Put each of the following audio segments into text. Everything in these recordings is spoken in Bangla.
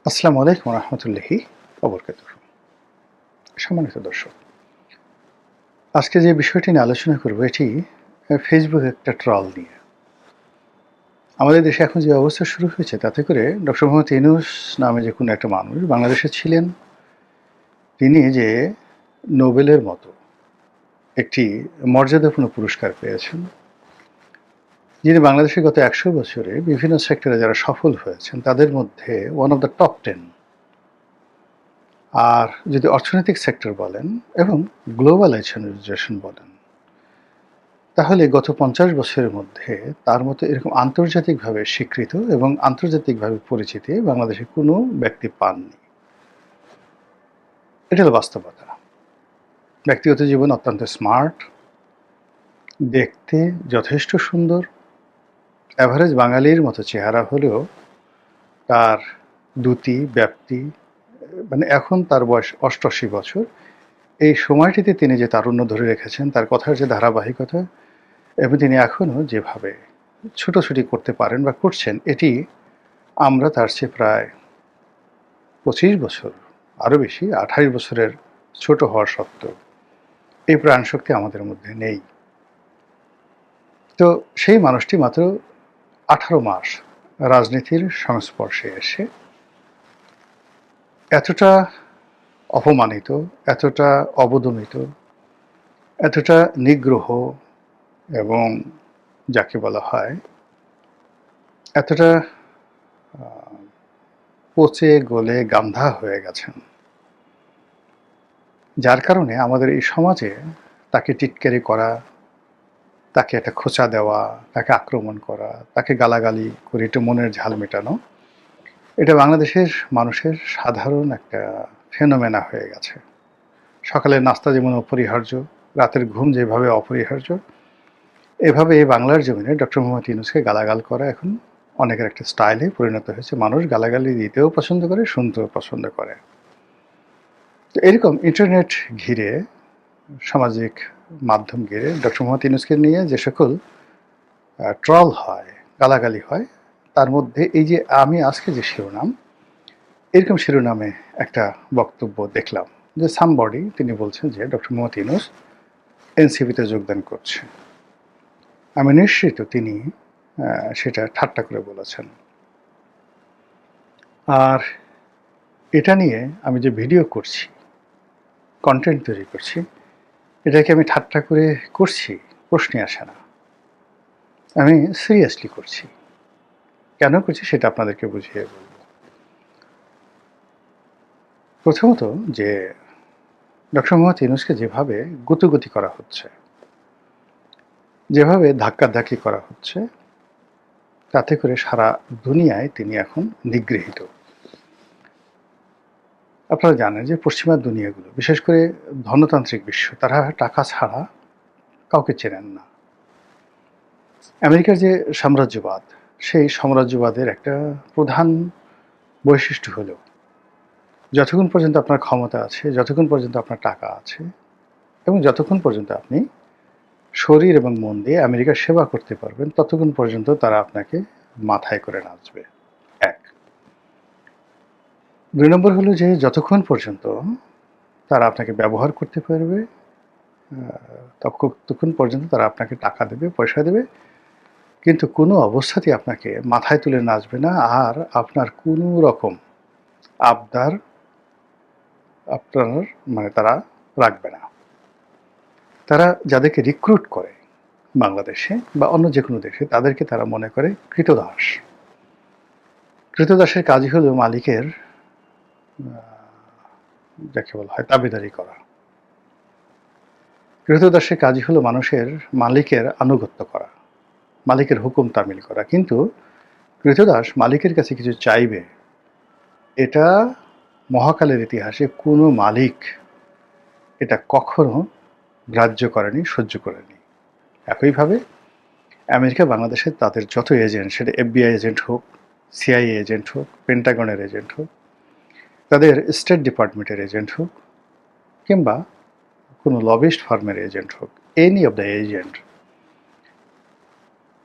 আসসালামু আলাইকুম রহমতুল্লাহি ওবরকাতুহু। সম্মানিত দর্শক, আজকে যে বিষয়টি নিয়ে আলোচনা করব এটি ফেসবুক একটা ট্রল নিয়ে। আমাদের দেশে এখন যে অবস্থা শুরু হয়েছে তাতে করে ডক্টর মোহাম্মদ ইউনূস নামে যে কোনো একটা মানুষ বাংলাদেশে ছিলেন, তিনি যে নোবেলের মতো একটি মর্যাদাপূর্ণ পুরস্কার পেয়েছেন, যিনি বাংলাদেশে গত ১০০ বছরে বিভিন্ন সেক্টরে যারা সফল হয়েছেন তাদের মধ্যে ওয়ান অফ দ্য টপ 10। আর যদি অর্থনৈতিক সেক্টর বলেন এবং গ্লোবালাইজেশন বলেন, তাহলে গত ৫০ বছরের মধ্যে তার মতো এরকম আন্তর্জাতিকভাবে স্বীকৃত এবং আন্তর্জাতিকভাবে পরিচিতি বাংলাদেশে কোনো ব্যক্তি পাননি। এটা হলো বাস্তবতা। ব্যক্তিগত জীবন অত্যন্ত স্মার্ট, দেখতে যথেষ্ট সুন্দর, এভারেজ বাঙালির মতো চেহারা হলেও তার দ্যুতি, ব্যাপ্তি, মানে এখন তার বয়স ৮৮ বছর। এই সময়টিতে তিনি যে তারুণ্য ধরে রেখেছেন, তার কথার যে ধারাবাহিকতা এবং তিনি এখনও যেভাবে ছুটোছুটি করতে পারেন বা করছেন, এটি আমরা তার চেয়ে প্রায় ২৫ বছর, আরও বেশি ২৮ বছরের ছোট হওয়া সত্ত্বেও এই প্রাণশক্তি আমাদের মধ্যে নেই। তো সেই মানুষটি মাত্র ১৮ মাস রাজনীতির সংস্পর্শে এসে এতটা অপমানিত, এতটা অবদমিত, এতটা নিগ্রহ এবং যাকে বলা হয় এতটা পচে গলে গান্ধা হয়ে গেছেন, যার কারণে আমাদের এই সমাজে তাকে টিটকারি করা, তাকে একটা খোঁচা দেওয়া, তাকে আক্রমণ করা, তাকে গালাগালি করে একটু মনের ঝাল মেটানো, এটা বাংলাদেশের মানুষের সাধারণ একটা ফেনোমেনা হয়ে গেছে। সকালের নাস্তা যেমন অপরিহার্য, রাতের ঘুম যেভাবে অপরিহার্য, এভাবে এই বাংলার জমিনে ডক্টর মোহাম্মদ ইউনূসকে গালাগাল করা এখন অনেকের একটা স্টাইলে পরিণত হয়েছে। মানুষ গালাগালি দিতেও পছন্দ করে, শুনতেও পছন্দ করে। তো এরকম ইন্টারনেট ঘিরে, সামাজিক মাধ্যম ঘিরে ডক্টর মোহাম্মদ ইউনূসকে নিয়ে যে সকল ট্রল হয়, গালাগালি হয়, তার মধ্যে এই যে আমি আজকে যে শিরোনাম, এরকম শিরোনামে একটা বক্তব্য দেখলাম যে সামবডি তিনি বলছেন যে ডক্টর মোহাম্মদ ইউনূস এনসিপিতে যোগদান করছে। আমি নিশ্চিত তিনি সেটা ঠাট্টা করে বলেছেন। আর এটা নিয়ে আমি যে ভিডিও করছি, কন্টেন্ট তৈরি করছি, এটাকে আমি ঠাট্টা করে করছি প্রশ্নই আসে না। আমি সিরিয়াসলি করছি। কেন করছি সেটা আপনাদেরকে বুঝিয়ে বলব। প্রথমত যে ডক্টর মোহাম্মদ ইউনূসকে যেভাবে গুতোগুতি করা হচ্ছে, যেভাবে ধাক্কাধাক্কি করা হচ্ছে, তাতে করে সারা দুনিয়ায় তিনি এখন নিগৃহীত। আপনারা জানেন যে পশ্চিমা দুনিয়াগুলো, বিশেষ করে ধনতান্ত্রিক বিশ্ব, তারা টাকা ছাড়া কাউকে চেনেন না। আমেরিকার যে সাম্রাজ্যবাদ, সেই সাম্রাজ্যবাদের একটা প্রধান বৈশিষ্ট্য হলো যতক্ষণ পর্যন্ত আপনার ক্ষমতা আছে, যতক্ষণ পর্যন্ত আপনার টাকা আছে এবং যতক্ষণ পর্যন্ত আপনি শরীর এবং মন দিয়ে আমেরিকার সেবা করতে পারবেন, ততক্ষণ পর্যন্ত তারা আপনাকে মাথায় করে নাচবে। ১। ২ নম্বর হলো যে যতক্ষণ পর্যন্ত তারা আপনাকে ব্যবহার করতে পারবে, ততক্ষণ পর্যন্ত তারা আপনাকে টাকা দেবে, পয়সা দেবে, কিন্তু কোনো অবস্থাতেই আপনাকে মাথায় তুলে নাচবে না। আর আপনার কোনো রকম আবদার আপনার তারা রাখবে না। তারা যাদেরকে রিক্রুট করে বাংলাদেশে বা অন্য যে কোনো দেশে, তাদেরকে তারা মনে করে ক্রীতদাস। ক্রীতদাসের কাজই হলো মালিকের যাকে বলা হয় তাবেদারি করা। ক্রীতদাসের কাজই হলো মানুষের মালিকের আনুগত্য করা, মালিকের হুকুম তামিল করা। কিন্তু ক্রীতদাস মালিকের কাছে কিছু চাইবে, এটা মহাকালের ইতিহাসে কোনো মালিক এটা কখনো গ্রাহ্য করেনি, সহ্য করেনি। একইভাবে আমেরিকা বাংলাদেশে তাদের যত এজেন্ট, সেটা এফবিআই এজেন্ট হোক, সিআইএ এজেন্ট হোক, পেন্টাগনের এজেন্ট হোক, তাদের স্টেট ডিপার্টমেন্টের এজেন্ট হোক, কিংবা কোনো লবিস্ট ফার্মের এজেন্ট হোক, এনি অফ দ্য এজেন্ট,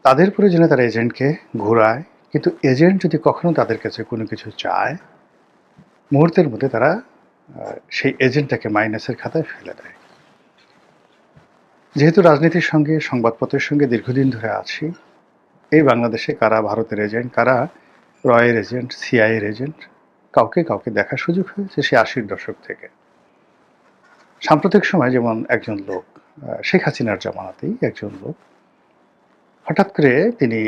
তাদের প্রয়োজনে তারা এজেন্টকে ঘোরায়। কিন্তু এজেন্ট যদি কখনো তাদের কাছে কোনো কিছু চায়, মুহূর্তের মধ্যে তারা সেই এজেন্টটাকে মাইনাসের খাতায় ফেলে দেয়। যেহেতু রাজনীতির সঙ্গে সংবাদপত্রের সঙ্গে দীর্ঘদিন ধরে আছি, এই বাংলাদেশে কারা ভারতের এজেন্ট, কারা রয়ের এজেন্ট, সিআইএর এজেন্ট, কাউকে কাউকে দেখার সুযোগ হয়েছে সে ৮০-র দশক থেকে। সাম্প্রতিক সময় যেমন একজন লোক, শেখ হাসিনার জামানাতেই একজন লোক হঠাৎ করে তিনি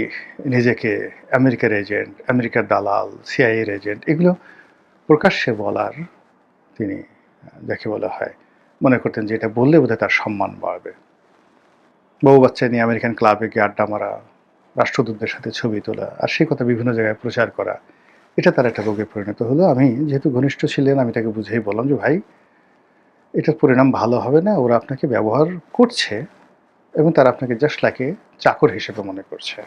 নিজেকে আমেরিকার এজেন্ট, আমেরিকার দালাল, সিআইএর এজেন্ট এগুলো প্রকাশ্যে বলার তিনি যাকে বলা হয় মনে করতেন যে এটা বললে বোধহয় তার সম্মান বাড়বে। বউ বাচ্চা নিয়ে আমেরিকান ক্লাবে গিয়ে আড্ডা মারা, রাষ্ট্রদূতদের সাথে ছবি তোলা আর সেই কথা বিভিন্ন জায়গায় প্রচার করা, এটা তার একটা রোগে পরিণত হলো। আমি যেহেতু ঘনিষ্ঠ ছিলেন, আমি তাকে বুঝেই বললাম যে ভাই, এটার পরিণাম ভালো হবে না, ওরা আপনাকে ব্যবহার করছে এবং তারা আপনাকে জাস্ট লাইক চাকর হিসেবে মনে করছে।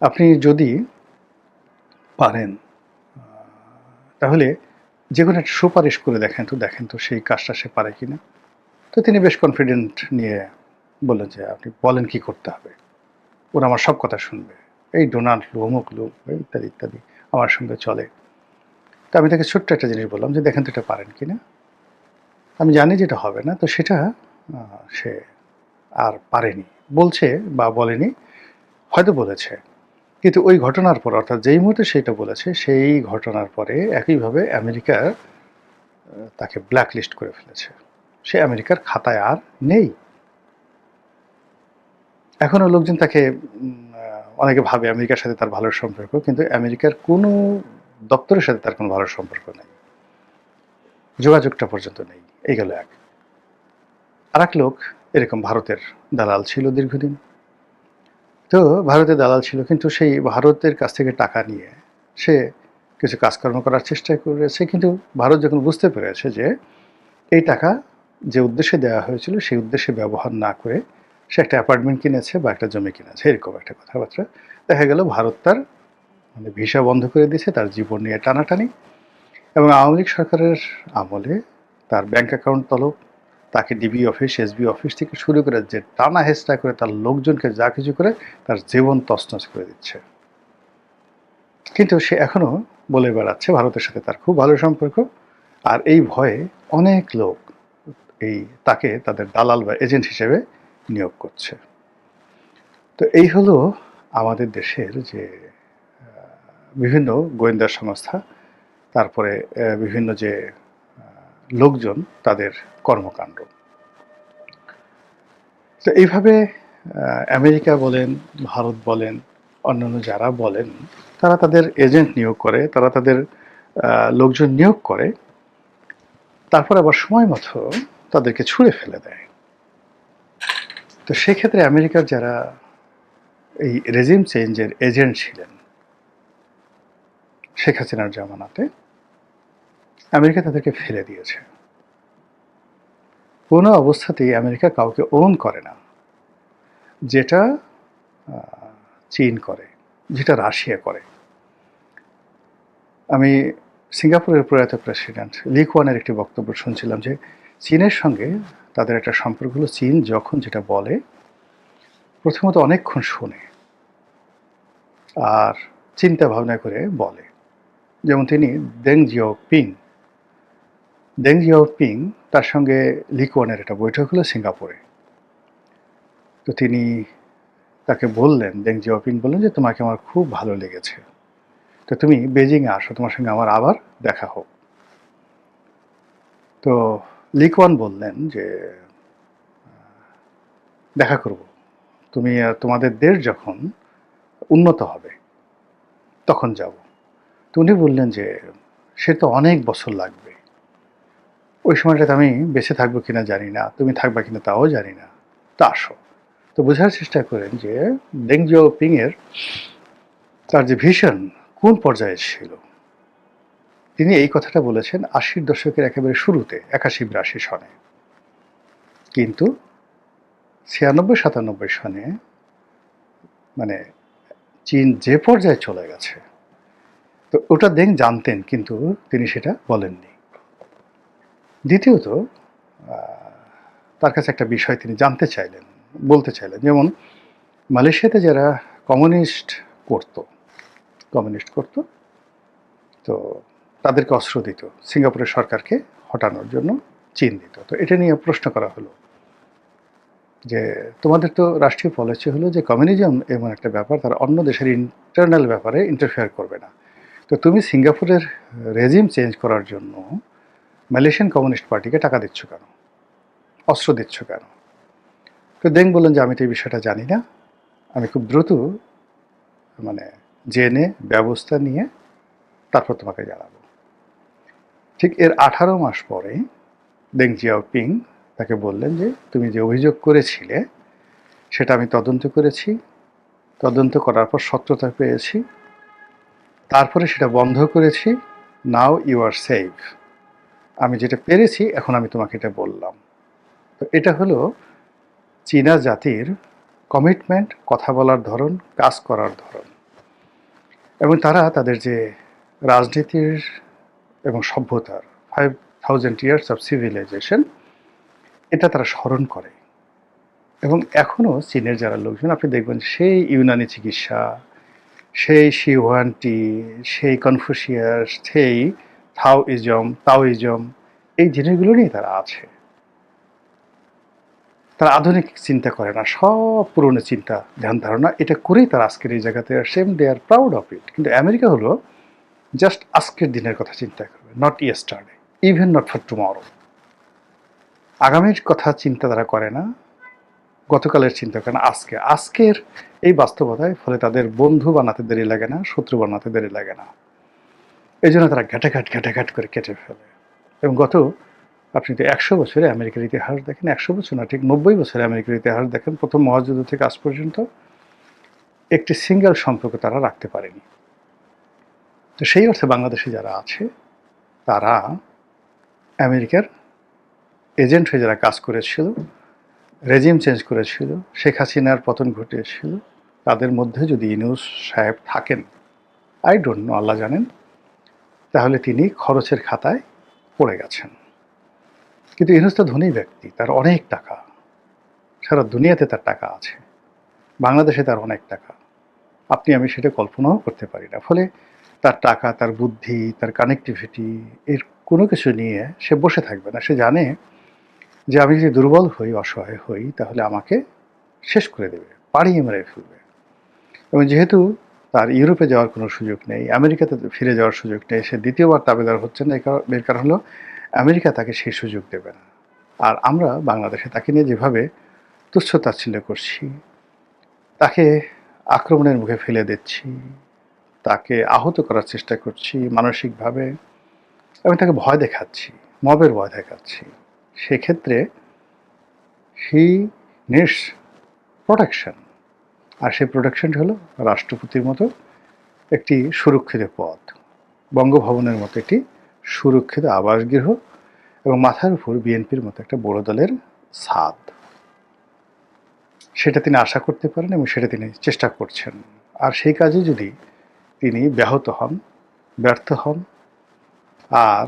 আপনি যদি পারেন তাহলে যে কোনো একটা সুপারিশ করে দেখেন তো সেই কাজটা সে পারে কিনা। তো তিনি বেশ কনফিডেন্ট নিয়ে বললেন যে আপনি বলেন কি করতে হবে, ওরা আমার সব কথা শুনবে, এই ডোনাল্ড লু, অমুক লু, ইত্যাদি ইত্যাদি আমার সঙ্গে চলে। তো আমি তাকে ছোট্ট একটা জিনিস বললাম যে দেখেন তো এটা পারেন কিনা। আমি জানি যে এটা হবে না, তো সেটা সে আর পারেনি, বলছে বা বলেনি, হয়তো বলেছে, কিন্তু ওই ঘটনার পর অর্থাৎ যেই মুহূর্তে সেটা বলেছে সেই ঘটনার পরে একইভাবে আমেরিকা তাকে ব্ল্যাকলিস্ট করে ফেলেছে। সে আমেরিকার খাতায় আর নেই। এখনও লোকজন তাকে অনেকে ভাবে আমেরিকার সাথে তার ভালো সম্পর্ক, কিন্তু আমেরিকার কোনো দপ্তরের সাথে তার কোনো ভালো সম্পর্ক নেই, যোগাযোগটা পর্যন্ত নেই। এই গেল এক। আর এক লোক এরকম ভারতের দালাল ছিল দীর্ঘদিন। তো ভারতের দালাল ছিল, কিন্তু সেই ভারতের কাছ থেকে টাকা নিয়ে সে কিছু কাজকর্ম করার চেষ্টা করেছে, কিন্তু ভারত যখন বুঝতে পেরেছে যে এই টাকা যে উদ্দেশ্যে দেওয়া হয়েছিল সেই উদ্দেশ্যে ব্যবহার না করে সে একটা অ্যাপার্টমেন্ট কিনেছে বা একটা জমি কিনেছে, এরকম একটা কথাবার্তা। দেখা গেল ভারত তার ভিসা বন্ধ করে দিয়েছে, তার জীবন নিয়ে টানাটানি। এবং আওয়ামী লীগ সরকারের আমলে তার ব্যাংক অ্যাকাউন্ট তলব, তাকে ডিবি অফিস, এসবি অফিস থেকে শুরু করে যে টানা হেঁচড়া করে তার লোকজনকে যা কিছু করে তার জীবন তছনছ করে দিচ্ছে। কিন্তু সে এখনও বলে বেড়াচ্ছে ভারতের সাথে তার খুব ভালো সম্পর্ক, আর এই ভয়ে অনেক লোক তাকে তাদের দালাল বা এজেন্ট হিসেবে নিয়োগ করছে। তো এই হলো আমাদের দেশের যে বিভিন্ন গোয়েন্দা সংস্থা, তারপরে বিভিন্ন যে লোকজন, তাদের কর্মকাণ্ড। তো এইভাবে আমেরিকা বলেন, ভারত বলেন, অন্যান্য যারা বলেন, তারা তাদের এজেন্ট নিয়োগ করে, তারা তাদের লোকজন নিয়োগ করে, তারপর আবার সময় মতো তাদেরকে ছুঁড়ে ফেলে দেয়। তো সেক্ষেত্রে আমেরিকার যারা এই রেজিম চেঞ্জের এজেন্ট ছিলেন শেখ হাসিনার জামানাতে, আমেরিকা তাদেরকে ফেলে দিয়েছে। কোনো অবস্থাতেই আমেরিকা কাউকে ওন করে না, যেটা চীন করে, যেটা রাশিয়া করে। আমি সিঙ্গাপুরের প্রয়াত প্রেসিডেন্ট লি কুয়ানের একটি বক্তব্য শুনছিলাম যে চীনের সঙ্গে তাদের একটা সম্পর্ক হলো, চীন যখন যেটা বলে প্রথমত অনেকক্ষণ শোনে আর চিন্তা ভাবনা করে বলে। যেমন তিনি দেং জিয়াওপিং তার সঙ্গে লি কুয়ানের একটা বৈঠক হলো সিঙ্গাপুরে। তো তিনি তাকে বললেন, দেং জিয়াওপিং বললেন যে তোমাকে আমার খুব ভালো লেগেছে, তো তুমি বেজিংয়ে আসো, তোমার সঙ্গে আমার আবার দেখা হোক। তো লি কুয়ান বললেন যে দেখা করব, তুমি তোমাদের দেশ যখন উন্নত হবে তখন যাব। তো উনি বললেন যে সে তো অনেক বছর লাগবে, ওই সময়টাতে আমি বেঁচে থাকবো কিনা জানি না, তুমি থাকবা কিনা তাও জানি না, তা আসো। তো বোঝার চেষ্টা করেন যে দেং জিয়াওপিংয়ের তার যে ভিশন কোন পর্যায়ে ছিল। তিনি এই কথাটা বলেছেন ৮০-র দশকের একেবারে শুরুতে, ৮১-৮২ সনে। কিন্তু ৯৬-৯৭ সনে মানে চীন যে পর্যায়ে চলে গেছে, তো ওটা দেং জানতেন, কিন্তু তিনি সেটা বলেননি। দ্বিতীয়ত তার কাছে একটা বিষয় তিনি জানতে চাইলেন, বলতে চাইলেন। যেমন মালয়েশিয়াতে যারা কমিউনিস্ট করতো, তো তাদেরকে অস্ত্র দিত, সিঙ্গাপুরের সরকারকে হটানোর জন্য চীন দিত। তো এটা নিয়ে প্রশ্ন করা হলো যে তোমাদের তো রাষ্ট্রীয় পলিসি হলো যে কমিউনিজম এমন একটা ব্যাপার, তারা অন্য দেশের ইন্টারনাল ব্যাপারে ইন্টারফেয়ার করবে না। তো তুমি সিঙ্গাপুরের রেজিম চেঞ্জ করার জন্য মালয়েশিয়ান কমিউনিস্ট পার্টিকে টাকা দিচ্ছ কেন, অস্ত্র দিচ্ছ কেন? তো দেং বললেন যে আমি তো এই বিষয়টা জানি না, আমি খুব দ্রুত মানে জেনে ব্যবস্থা নিয়ে তারপর তোমাকে জানাবো। ঠিক এর 18 মাস পরে দেং জিয়াওপিং তাকে বললেন যে তুমি যে অভিযোগ করেছিলে সেটা আমি তদন্ত করেছি, তদন্ত করার পর সত্যতা পেয়েছি, তারপরে সেটা বন্ধ করেছি, নাও ইউ আর সেফ। আমি যেটা পেরেছি এখন আমি তোমাকে এটা বললাম। তো এটা হলো চীনা জাতির কমিটমেন্ট, কথা বলার ধরন, কাজ করার ধরন। এবং তারা তাদের যে রাজনীতির এবং সভ্যতার 5000 ইয়ার্স অফ সিভিলাইজেশন, এটা তারা স্মরণ করে। এবং এখনও চীনের যারা লোকজন আপনি দেখবেন সেই ইউনানি চিকিৎসা, সেই শিহুয়ানটি, সেই কনফুসিয়াস, সেই তাওইজম, এই জিনিসগুলো নিয়ে তারা আছে। তারা আধুনিক চিন্তা করে না, সব পুরনো চিন্তা ধ্যান ধারণা এটা করেই তারা আজকের এই জায়গাতে আসে, দে আর প্রাউড অফ ইট। কিন্তু আমেরিকা হলো জাস্ট আজকের দিনের কথা চিন্তা করবে, not yesterday, even not for tomorrow. আগামীর কথা চিন্তা তারা করে না, গতকালের চিন্তা করে না, আজকের এই বাস্তবতায় ফলে তাদের বন্ধু বানাতে দেরি লাগে না, শত্রু বানাতে দেরি লাগে না। এই জন্য তারা ঘাটাঘাট করে কেটে ফেলে। এবং আপনি তো 100 বছরে আমেরিকার ইতিহাস দেখেন, 100 বছর না, ঠিক 90 বছরে আমেরিকার ইতিহাস দেখেন, প্রথম মহাযুদ্ধ থেকে আজ পর্যন্ত একটি সিঙ্গেল সম্পর্ক তারা রাখতে পারেনি। তো সেই অর্থে বাংলাদেশে যারা আছে তারা আমেরিকার এজেন্ট হয়ে যারা কাজ করেছিল, রেজিম চেঞ্জ করেছিল, শেখ হাসিনার পতন ঘটিয়েছিল, তাদের মধ্যে যদি ইউনূস সাহেব থাকেন, আই ডোন্ট নো, আল্লাহ জানেন, তাহলে তিনি খরচের খাতায় পড়ে গেছেন। কিন্তু ইউনূস তো ধনী ব্যক্তি, তার অনেক টাকা, সারা দুনিয়াতে তার টাকা আছে, বাংলাদেশে তার অনেক টাকা, আপনি আমি সেটা কল্পনাও করতে পারি না। ফলে তার টাকা, তার বুদ্ধি, তার কানেক্টিভিটি, এর কোনো কিছু নিয়ে সে বসে থাকবে না। সে জানে যে আমি যদি দুর্বল হই, অসহায় হই, তাহলে আমাকে শেষ করে দেবে, পাড়িয়ে মেরে ফেলবে। এবং যেহেতু তার ইউরোপে যাওয়ার কোনো সুযোগ নেই, আমেরিকাতে ফিরে যাওয়ার সুযোগ নেই, সে দ্বিতীয়বার তাবেদার হচ্ছে না, এর কারণ হলো আমেরিকা তাকে সেই সুযোগ দেবে না। আর আমরা বাংলাদেশে তাকে নিয়ে যেভাবে তুচ্ছ তাচ্ছিল্য করছি, তাকে আক্রমণের মুখে ফেলে দিচ্ছি, তাকে আহত করার চেষ্টা করছি মানসিকভাবে, এবং তাকে ভয় দেখাচ্ছি, মবের ভয় দেখাচ্ছি, সেক্ষেত্রে হি নিডস প্রোটেকশন। আর সেই প্রোটেকশনটা হলো রাষ্ট্রপতির মতো একটি সুরক্ষিত পদ, বঙ্গভবনের মতো একটি সুরক্ষিত আবাসগৃহ, এবং মাথার উপর বিএনপির মতো একটা বড় দলের ছাদ। সেটা তিনি আশা করতে পারেন এবং সেটা তিনি চেষ্টা করছেন। আর সেই কাজে যদি তিনি ব্যাহত হন, ব্যর্থ হন, আর